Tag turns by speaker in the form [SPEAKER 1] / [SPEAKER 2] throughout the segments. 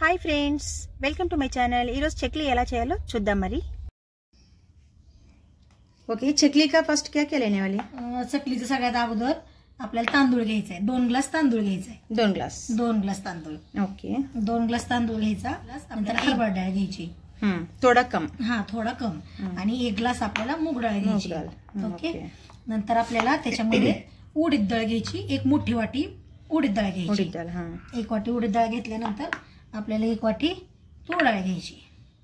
[SPEAKER 1] Hi friends, welcome to my channel. Chakli ఎలా చేయాలో చూద్దాం మరి। ओके, चकली का फर्स्ट क्या क्या लेने वाली?
[SPEAKER 2] चकलीचं सगळ्यात अगोदर आपल्याला तांदूळ घ्यायचा आहे। 2 ग्लास तांदूळ घ्यायचा आहे।
[SPEAKER 1] 2
[SPEAKER 2] ग्लास तांदूळ।
[SPEAKER 1] ओके,
[SPEAKER 2] 2 ग्लास तांदूळ घ्यायचा। नंतर हरभरा डाळ घ्यायची।
[SPEAKER 1] थोड़ा कम।
[SPEAKER 2] हाँ, थोड़ा कम। आणि 1 ग्लास आपल्याला मूग डाळ घ्यायची। ओके, नंतर आपल्याला त्याच्यामध्ये उडीद डाळ घ्यायची। 1 मोठी वाटी उडीद डाळ घ्यायची।
[SPEAKER 1] उडीद डाळ, हां।
[SPEAKER 2] 1 वाटी उडीद डाळ घेतल्यानंतर आपल्याला 1 वाटी तूर डाळ घ्यायची।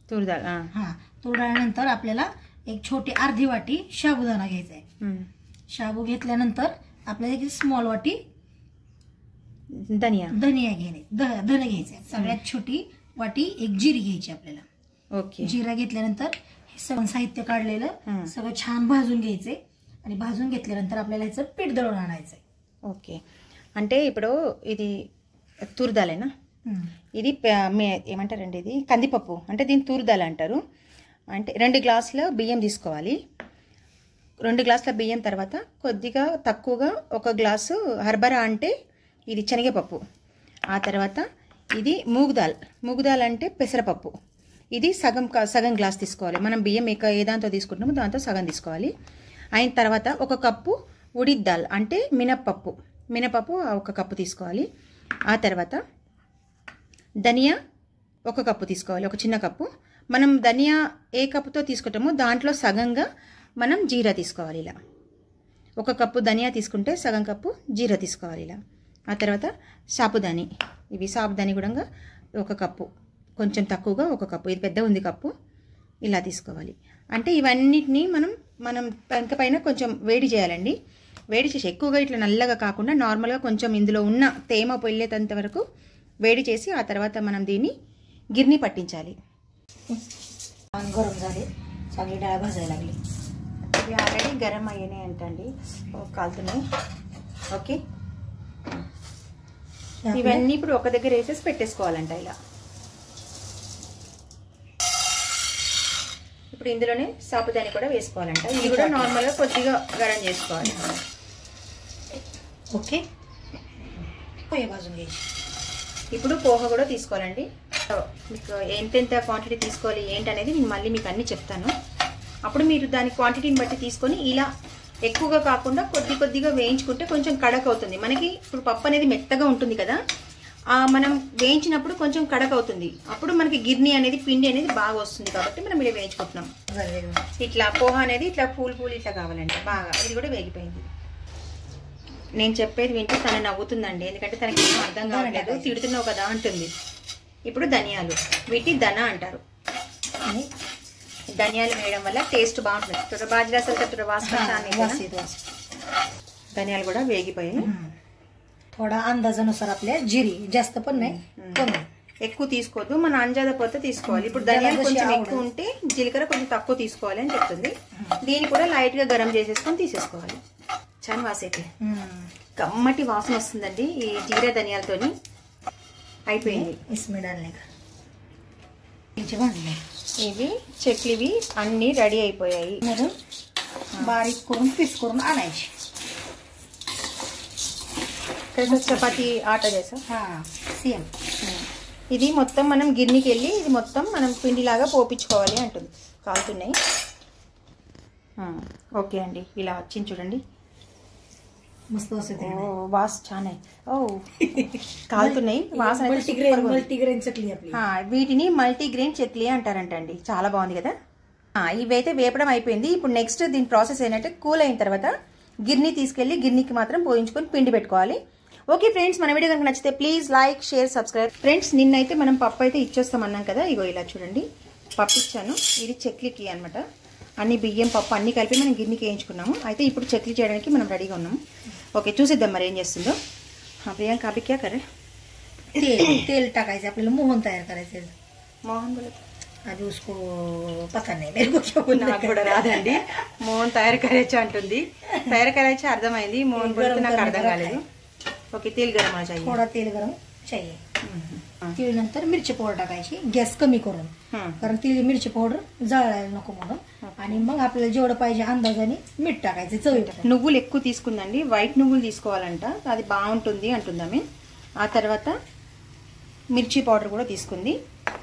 [SPEAKER 1] तूर डाळ,
[SPEAKER 2] हां। तूर डाळ नंतर आपल्याला एक छोटी अर्धी वाटी साबुदाणा घ्यायचा आहे। साबू घेतल्यानंतर आपल्याला एक स्मॉल वाटी
[SPEAKER 1] धनिया
[SPEAKER 2] धने घ्यायचे। सगळ्यात छोटी वाटी एक जिरी घ्यायची आपल्याला।
[SPEAKER 1] ओके,
[SPEAKER 2] जिरा घेतल्यानंतर हे सगळं साहित्य काढलेलं सगळं छान भाजून घ्यायचे आणि भाजून घेतल्यानंतर आपल्याला याचं पीठ दळून आणायचंय।
[SPEAKER 1] ఓకే, అంటే ఇప్పుడు ఇది తూర్దాలేనా? ఇది ఏమంటారండి, ఇది కందిపప్పు, అంటే దీన్ని తూర్దాల అంటారు। అంటే 2 గ్లాసుల బియ్యం తీసుకోవాలి। 2 గ్లాసుల బియ్యం తర్వాత కొద్దిగా తక్కువగా 1 గ్లాసు హర్బరా, అంటే ఇది శనగపప్పు। ఆ తర్వాత ఇది మూగ్ దాల్ అంటే పెసరపప్పు। ఇది సగం గ్లాస్ తీసుకోవాలి। మనం బియ్యం ఏ దాంతో తీసుకుంటున్నామో దాంతో సగం తీసుకోవాలి। అయిన తర్వాత 1 కప్పు ఉడిద్ దాల్, అంటే మినప్పప్పు 1 కప్పు తీసుకోవాలి। ఆ తర్వాత ధనియా 1 కప్పు తీసుకోవాలి, 1 చిన్న కప్పు। మనం ధనియా ఏ కప్పుతో తీసుకుంటామో దాంట్లో సగంగా మనం జీరా తీసుకోవాలి। ఇలా 1 కప్పు ధనియా తీసుకుంటే సగం కప్పు జీరా తీసుకోవాలి ఇలా। ఆ తర్వాత సాబుదాని కూడా 1 కప్పు, కొంచెం తక్కువగా 1 కప్పు, ఇది పెద్ద ఉంది కప్పు, ఇలా తీసుకోవాలి। అంటే ఇవన్నిటిని మనం పెంక పైన కొంచెం వేడి చేయాలండి। వేడి చేసి ఎక్కువగా ఇట్లా నల్లగా కాకుండా నార్మల్గా కొంచెం ఇందులో ఉన్న తేమ పొయ్యేంత వరకు వేడి చేసి ఆ తర్వాత మనం దీన్ని గిర్ని పట్టించాలి।
[SPEAKER 2] गरम झाले, चांगली डाळ भाजायला लागली।
[SPEAKER 1] ఇవి ఆల్రెడీ గరం అయ్యాయి అంటండి, కాలుతున్నాయి। ఓకే, ఇవన్నీ ఇప్పుడు ఒక దగ్గర వేసేసి పెట్టేసుకోవాలంట ఇలా। ఇప్పుడు ఇందులోనే సాబుదాని కూడా వేసుకోవాలంట। ఇది కూడా నార్మల్గా కొద్దిగా గరం చేసుకోవాలి।
[SPEAKER 2] ఓకే, పోయే భాజం చేసి
[SPEAKER 1] ఇప్పుడు పోహ కూడా తీసుకోవాలండి। మీకు ఎంతెంత క్వాంటిటీ తీసుకోవాలి ఏంటనేది నేను మళ్ళీ మీకు అన్నీ చెప్తాను। అప్పుడు మీరు దాని క్వాంటిటీని బట్టి తీసుకొని ఇలా ఎక్కువగా కాకుండా కొద్దిగా వేయించుకుంటే కొంచెం కడక్ అవుతుంది మనకి। ఇప్పుడు పప్పు అనేది మెత్తగా ఉంటుంది కదా, మనం వేయించినప్పుడు కొంచెం కడక్ అవుతుంది, అప్పుడు మనకి గిర్ని అనేది పిండి అనేది బాగా వస్తుంది కాబట్టి మనం ఇలా వేయించుకుంటున్నాం। ఇట్లా పోహ అనేది ఇట్లా పూలు ఇట్లా కావాలండి బాగా। ఇది కూడా వేగిపోయింది। నేను చెప్పేది వింటే తను నవ్వుతుందండి, ఎందుకంటే తనకి ఏం అర్థం కావట్లేదు, తిడుతున్నావు కదా అంటుంది। ఇప్పుడు ధనియాలు, వీటి ధన అంటారు। ధనియాలు వేయడం వల్ల టేస్ట్ బాగుంటుంది। బాజ్రా ధనియాలు కూడా వేగిపోయాయి।
[SPEAKER 2] थोडा अंदाजानुसार आपल्या जिरी, जास्त पण नाही, कमी।
[SPEAKER 1] ఎక్కువ తీసుకోవద్దు, మన అంజాద పొత్త తీసుకోవాలి। ఇప్పుడు ధనియాలు కొంచెం ఎక్కువ ఉంటే జీలకర్ర కొంచెం తక్కువ తీసుకోవాలి అని చెప్తుంది। దీన్ని కూడా లైట్ గా గరం చేసేసుకొని తీసేసుకోవాలి। చాలా వాసైతే కమ్మటి వాసన వస్తుందండి ఈ జీరా ధనియాలతోని। అయిపోయింది। ఇవి చక్లీవి అన్ని రెడీ అయిపోయాయి।
[SPEAKER 2] బారీక్ करून पीस करून आणायची।
[SPEAKER 1] చపాతీ ఆట చేసా
[SPEAKER 2] సేమ్।
[SPEAKER 1] ఇది మొత్తం మనం గిర్నికి వెళ్ళి ఇది మొత్తం మనం పిండిలాగా పోపించుకోవాలి అంటుంది। కాలుతున్నాయి। ఓకే అండి, ఇలా వచ్చింది చూడండి,
[SPEAKER 2] మస్తు వస్తుంది।
[SPEAKER 1] వాస చాలా కాలుతున్నాయి, వాసన
[SPEAKER 2] మల్టీగ్రెయిన్ చక్లీ।
[SPEAKER 1] వీటిని మల్టీగ్రెయిన్ చక్లీ అంటారంటండి, చాలా బాగుంది కదా। ఇవైతే వేపడం అయిపోయింది। ఇప్పుడు నెక్స్ట్ దీని ప్రాసెస్ ఏంటంటే కూల్ అయిన తర్వాత గిర్ని తీసుకెళ్లి గిర్నికి మాత్రం పోయించుకొని పిండి పెట్టుకోవాలి। ఓకే ఫ్రెండ్స్, మన వీడియో కనుక నచ్చితే please like, share, subscribe. Friends, నిన్నైతే మనం పప్పు అయితే ఇచ్చేస్తామన్నాం కదా, ఇగో ఇలా చూడండి పప్పు ఇచ్చాను। ఇది చక్లీకి అనమాట, అన్ని బియ్యం పప్పు అన్ని కలిపి మనం గిర్నికి వేయించుకున్నాము। అయితే ఇప్పుడు చక్లీ చేయడానికి మనం రెడీగా ఉన్నాము। ఓకే, చూసిద్దాం మరి ఏం చేస్తుందో। ప్రియాంక అభి క్యా కరే?
[SPEAKER 2] तेल टाकायचं, आपल्याला मोहन तयार करायचं।
[SPEAKER 1] మోహన్ बोलत
[SPEAKER 2] అది उसको पता नहीं, मेरे को क्या बोलना
[SPEAKER 1] నాకు కూడా రాదండి। మోహన్ తయారు కరేచ్చా అంటుంది, తయారు కరేచ్చా అర్థమైంది, మోహన్ बोलते నాకు అర్థం కాలేదు। ओके, तेल गरम होना चाहिए,
[SPEAKER 2] थोड़ा तेल गरम चाहिए। तीळ नंतर मिरची पावडर टाकायची, गॅस कमी करून, कारण तीळ मिरची पावडर जळायला नको म्हणून। आणि मग आपल्याला जेवढं पाहिजे अंदाजाने मीठ टाकायचं, चवीप्रमाणे।
[SPEAKER 1] నువ్వులు ఎక్కువ తీసుకుందండి, వైట్ నువ్వులు తీసుకోవాలంట, అది బాగుంటుంది అంటుంది ఆమె। ఆ తర్వాత మిర్చి పౌడర్ కూడా తీసుకుంది.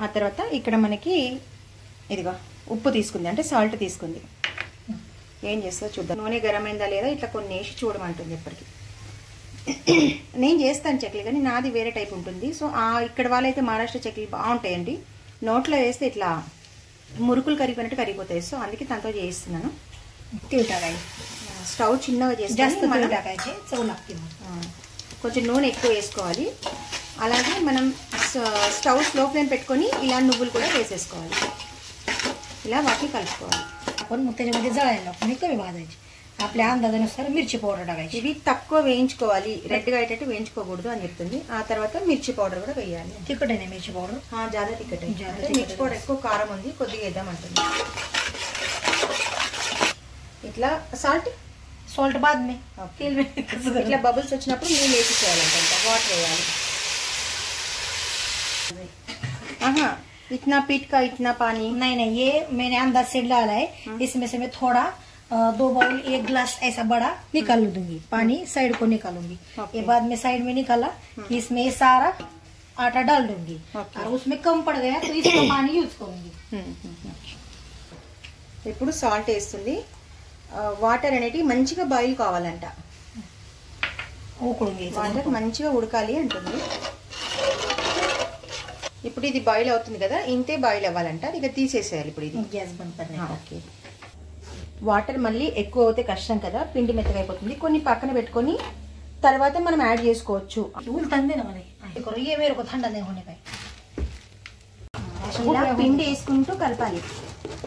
[SPEAKER 1] ఆ తర్వాత ఇక్కడ మనకి ఇదిగో ఉప్పు తీసుకుంది, అంటే సాల్ట్ తీసుకుంది. ఏం చేస్తా చూద్దాం. నూనె గరం అయిందా లేదా ఇట్లా కొన్ని వేసి చూడమంటుంది ఎప్పటికీ. నేను చేస్తాను చెక్లీలు, కానీ నాది వేరే టైప్ ఉంటుంది. సో ఇక్కడ వాళ్ళైతే మహారాష్ట్ర చెక్లీలు బాగుంటాయండి. నోట్లో వేస్తే ఇట్లా మురుకులు కరిగిపోయినట్టు కరిగిపోతాయి. సో అందుకే తనతో చేయిస్తున్నాను. స్టవ్ చిన్నగా చేస్తే కొంచెం నూనె ఎక్కువ వేసుకోవాలి. అలాగే మనం స్టవ్ స్లో ఫ్లేమ్ పెట్టుకొని ఇలా నువ్వులు కూడా వేసేసుకోవాలి. ఇలా వాటిని కలుపుకోవాలి.
[SPEAKER 2] आपण मग त्याच्यामध्ये जळायला कमी कमी भाजायची. आपल्या अंदाजानुसार मिरची पावडर टाकायची.
[SPEAKER 1] ఇవి తక్కువ వేయించుకోవాలి, రెడ్గా అయ్యేటట్టు వేయించుకోకూడదు అని చెప్తుంది. ఆ తర్వాత మిర్చి పౌడర్ కూడా వేయాలి.
[SPEAKER 2] तिखट आहे मिरची पावडर.
[SPEAKER 1] జాదా టికెట్. మిర్చి పౌడర్ ఎక్కువ కారం ఉంది, కొద్దిగా వేద్దామంటుంది. ఇట్లా సాల్ట్
[SPEAKER 2] सॉल्ट बाद में तेल में
[SPEAKER 1] ఇట్లా బబుల్స్ వచ్చినప్పుడు నీళ్ళు వేసి చేయాలంట, వాటర్ వేయాలి. इतना पीठ का इतना पानी
[SPEAKER 2] नहीं नहीं, ये मैंने अंदाज से डाला है. इसमें से मैं थोड़ा 2 बाउल 1 गिलास ऐसा बड़ा निकाल दूंगी. पानी साइड को निकालूंगी. ये बाद में साइड में निकाला, इसमें सारा आटा डाल दूंगी. और उसमें कम पड़ गया तो इसका पानी यूज करूंगी.
[SPEAKER 1] ఇప్పుడు సాల్ట్ వేస్తుంది. వాటర్ అనేది మంచిగా బాయిల్ కావాలంట, వాటర్ మంచిగా ఉడకాలి అంటుంది. ఇప్పుడు ఇది బాయిల్ అవుతుంది కదా, ఇంతే బాయిల్ అవ్వాలంట. ఇక తీసేసేయాలి ఇప్పుడు ఇది.
[SPEAKER 2] గ్యాస్ బంద్ करने.
[SPEAKER 1] ఓకే. వాటర్ మళ్ళీ ఎక్కువ అవుతే కష్టం కదా, పిండి మెత్తగా అయిపోతుంది. కొన్ని పక్కన పెట్టుకొని తర్వాత మనం యాడ్ చేసుకోవచ్చు.
[SPEAKER 2] ये मेरे को ठंडा नहीं होने पाए.
[SPEAKER 1] ఇలా పిండి వేసుకుంటూ కలపాలి.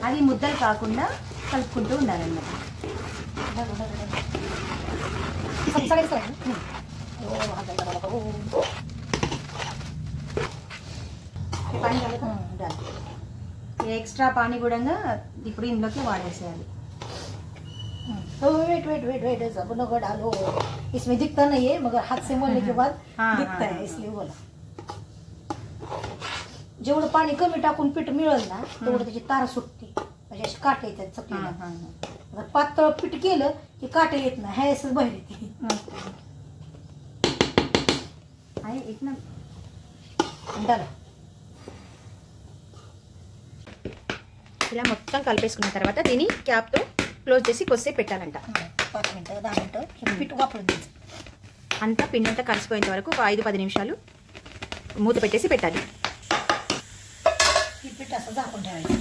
[SPEAKER 1] అది ముద్దలు కాకుండా కలుపుకుంటూ ఉండాలన్నమాట. एक्स्ट्रा पानी కూడా ఇప్పుడు ఇందులోకి వాడేసేయాలి.
[SPEAKER 2] वेट वेट वेट वेट सब लोग डालो. इसमें दिखता नहीं है मगर हाथ से मलने के बाद दिखता है, इसलिए बोला. जेवढं पाणी कमी टाकून पीठ मिळेल ना तेवढं त्याची तार सुटते, म्हणजे अशी काटे येतात चकलीला. जर पातळ पीठ केलं की काटे येत नाही, हे असं बाहेर येते.
[SPEAKER 1] आहे इतना
[SPEAKER 2] डाला.
[SPEAKER 1] ఇలా మొత్తం కలిపేసుకున్న తర్వాత దీన్ని క్యాప్తో క్లోజ్ చేసి కొద్దిసేపు పెట్టాలంట.
[SPEAKER 2] 5 मिनिटं 10 मिनिटं पीठ वापरून द्यायचं.
[SPEAKER 1] అంతా పిండి అంతా కలిసిపోయేంత వరకు 5-10 నిమిషాలు మూత పెట్టేసి పెట్టాలి.
[SPEAKER 2] ఈ పీठ असं झाकून ठेवायचं.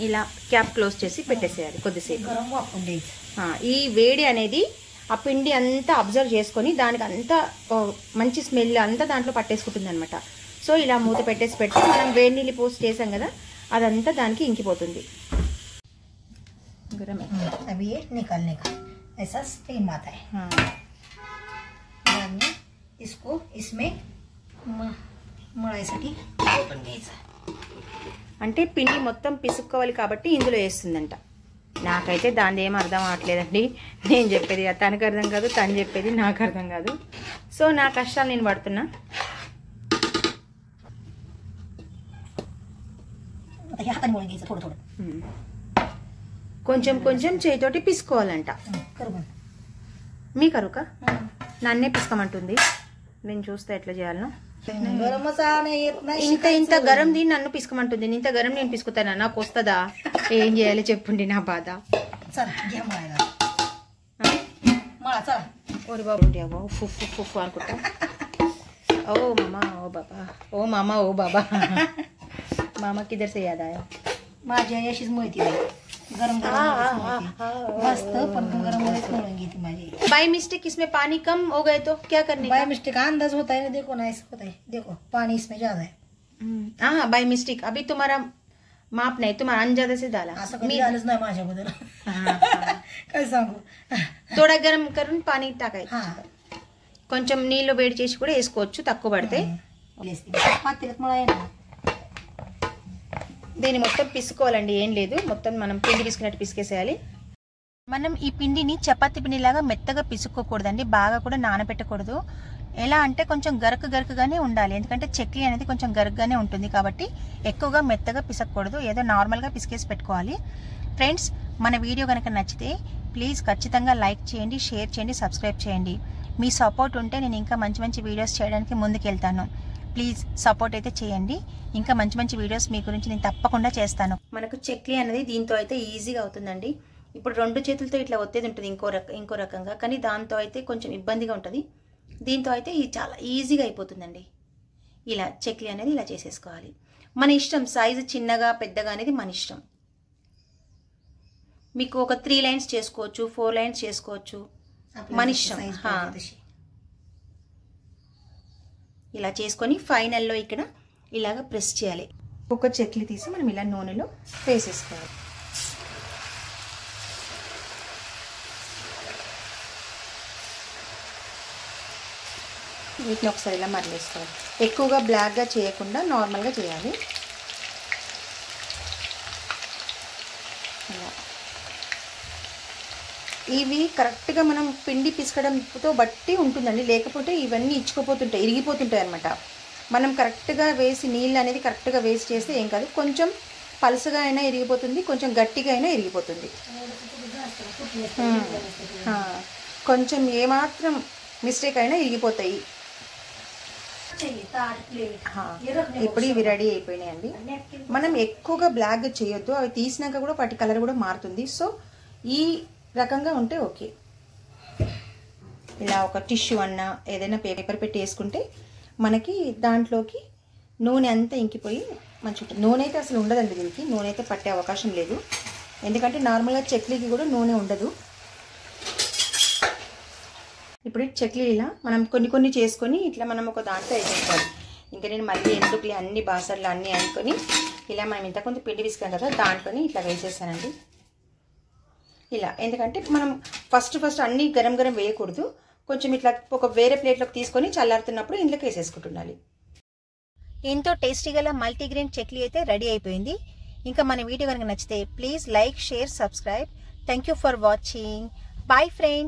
[SPEAKER 1] ఇలా క్యాప్ క్లోజ్ చేసి పెట్టేసేయాలి కొద్దిసేపు.
[SPEAKER 2] गरम वापरून द्यायचं.
[SPEAKER 1] ఈ వేడి అనేది ఆ పిండి అంతా అబ్జర్వ్ చేసుకొని దానికి అంతా మంచి స్మెల్ అంతా దాంట్లో పట్టేసుకుంటుంది అనమాట. సో ఇలా మూత పెట్టేసి పెట్టి మనం వేడి నీళ్ళు పోసి చేసాం కదా, అదంతా దానికి ఇంకిపోతుంది.
[SPEAKER 2] अभी ये निकालने का ऐसा स्टीम आता है. बाद में इसको इसमें मळायसाठी ओपन घ्यायचं.
[SPEAKER 1] అంటే పిండి మొత్తం పిసుక్కోవాలి కాబట్టి ఇందులో వేస్తుందంట. నాకైతే దాని ఏం అర్థం అవట్లేదండి. నేను చెప్పేది తనకు అర్థం కాదు, తను చెప్పేది నాకు అర్థం కాదు. సో నా కష్టాలు నేను పడుతున్నా. కొంచెం కొంచెం చేతితోటి పిసుకోవాలంట. మీ కరుక నన్నే పిసుకోమంటుంది. నేను చూస్తే ఎట్లా చేయాలనో. ఇంత గరం దీన్ని నన్ను పిసుకోమంటుంది. ఇంత గరం నేను పిసుకుతానా? నాకు వస్తుందా? ఏం చేయాలి చెప్పండి నా బాధ. ఓరి బాబు ఉఫ్ ఉఫ్ ఉఫ్ అనుకుంటా. ఓ మామా ఓ బాబా, ఓ మామా ఓ బాబా. मामा किधर से याद आया?
[SPEAKER 2] माझी अशीच मळती गरम मस्त, पण गरम मळून घेते माझी.
[SPEAKER 1] बाय मिस्टेक इसमें पानी कम हो गए तो क्या करने?
[SPEAKER 2] बाय मिस्टेक अंदाज होता है ना, देखो ना ऐसा होता है. देखो पानी इसमें ज्यादा है.
[SPEAKER 1] हाँ बाय मिस्टेक. अभी तुम्हारा माप नाही, तुम्हारा अंदाजा से डाला.
[SPEAKER 2] असं कधी झालंच नाही माझ्याबद्दल. काय सांगू.
[SPEAKER 1] थोड़ा गरम करून पाणी टाकायचं. కొంచెం నీళ్ళు వేడి చేసి కూడా వేసుకోవచ్చు తక్కువ పడితే.
[SPEAKER 2] పాత్రలో మळాయనా
[SPEAKER 1] దీన్ని మొత్తం పిసుకోవాలండి. ఏం లేదు, మొత్తం మనం పిండి పిసుకున్నట్టు పిసికేసేయాలి. మనం ఈ పిండిని చపాతీ పిండిలాగా మెత్తగా పిసుక్కోకూడదండి, బాగా కూడా నానబెట్టకూడదు. ఎలా అంటే కొంచెం గరుకుగానే ఉండాలి, ఎందుకంటే చక్లీ అనేది కొంచెం గరుకుగానే ఉంటుంది కాబట్టి ఎక్కువగా మెత్తగా పిసకూడదు. ఏదో నార్మల్గా పిసికేసి పెట్టుకోవాలి. ఫ్రెండ్స్, మన వీడియో కనుక నచ్చితే ప్లీజ్ ఖచ్చితంగా లైక్ చేయండి, షేర్ చేయండి, సబ్స్క్రైబ్ చేయండి. మీ సపోర్ట్ ఉంటే నేను ఇంకా మంచి మంచి వీడియోస్ చేయడానికి ముందుకెళ్తాను. ప్లీజ్ సపోర్ట్ అయితే చేయండి. ఇంకా మంచి మంచి వీడియోస్ మీ గురించి నేను తప్పకుండా చేస్తాను. మనకు చెక్లీ అనేది దీంతో అయితే ఈజీగా అవుతుందండి. ఇప్పుడు 2 చేతులతో ఇట్లా ఒత్తేది ఉంటుంది ఇంకో రకంగా, కానీ దాంతో అయితే కొంచెం ఇబ్బందిగా ఉంటుంది. దీంతో అయితే ఇది చాలా ఈజీగా అయిపోతుందండి. ఇలా చెక్లీ అనేది ఇలా చేసేసుకోవాలి. మన ఇష్టం, సైజు చిన్నగా పెద్దగా అనేది మన ఇష్టం. మీకు ఒక 3 లైన్స్ చేసుకోవచ్చు, 4 లైన్స్ చేసుకోవచ్చు, మన ఇష్టం. ఇలా చేసుకొని ఫైనల్లో ఇక్కడ ఇలాగ ప్రెస్ చేయాలి. ఒక చెక్లీ తీసి మనం ఇలా నూనెలో వేసేసుకోవాలి. వీటిని ఒకసారి ఇలా మరలేసుకోవాలి. ఎక్కువగా బ్లాక్గా చేయకుండా నార్మల్గా చేయాలి. ఇలా ఇవి కరెక్ట్గా మనం పిండి పిసకడంతో బట్టి ఉంటుందండి. లేకపోతే ఇవన్నీ ఇచ్చుకుపోతుంటాయి, ఇరిగిపోతుంటాయి అన్నమాట. మనం కరెక్ట్గా వేసి నీళ్ళు అనేది కరెక్ట్గా వేసి చేస్తే ఏం కాదు. కొంచెం పలుసగా అయినా ఇరిగిపోతుంది, కొంచెం గట్టిగా అయినా ఇరిగిపోతుంది. కొంచెం ఏమాత్రం మిస్టేక్ అయినా ఇరిగిపోతాయి. ఇప్పుడు ఇవి రెడీ అయిపోయినాయండి. మనం ఎక్కువగా బ్లాక్గా చేయొద్దు, అవి తీసినాక కూడా వాటి కలర్ కూడా మారుతుంది. సో ఈ రకంగా ఉంటే ఓకే. ఇలా ఒక టిష్యూ అన్నా ఏదైనా పేపర్ పెట్టి వేసుకుంటే మనకి దాంట్లోకి నూనె అంతా ఇంకిపోయి మంచిగా ఉంటుంది. నూనె అయితే అసలు ఉండదండి దీనికి, నూనె అయితే పట్టే అవకాశం లేదు. ఎందుకంటే నార్మల్గా చెక్లీకి కూడా నూనె ఉండదు. ఇప్పుడు చెక్లీ ఇలా మనం కొన్ని చేసుకొని ఇట్లా మనం ఒక దాంట్లో వేసేసుకోవాలి. ఇంకా నేను మళ్ళీ ఎందుకు అన్ని బాసర్లు అన్నీ అనుకొని ఇలా మనం ఇంత కొంచెం పిండి విసుకాం కదా, దాంట్లోని ఇట్లా వేసేసానండి. ఇలా ఎందుకంటే మనం ఫస్ట్ అన్నీ గరం వేయకూడదు. కొంచెం ఇట్లా ఒక వేరే ప్లేట్లోకి తీసుకొని చల్లారుతున్నప్పుడు ఇంట్లోకి వేసేసుకుంటుండాలి. ఎంతో టేస్టీగా మల్టీగ్రెయిన్ చెక్లీ అయితే రెడీ అయిపోయింది. ఇంకా మన వీడియో కనుక నచ్చితే please like, share, subscribe. Thank you for watching. Bye friends.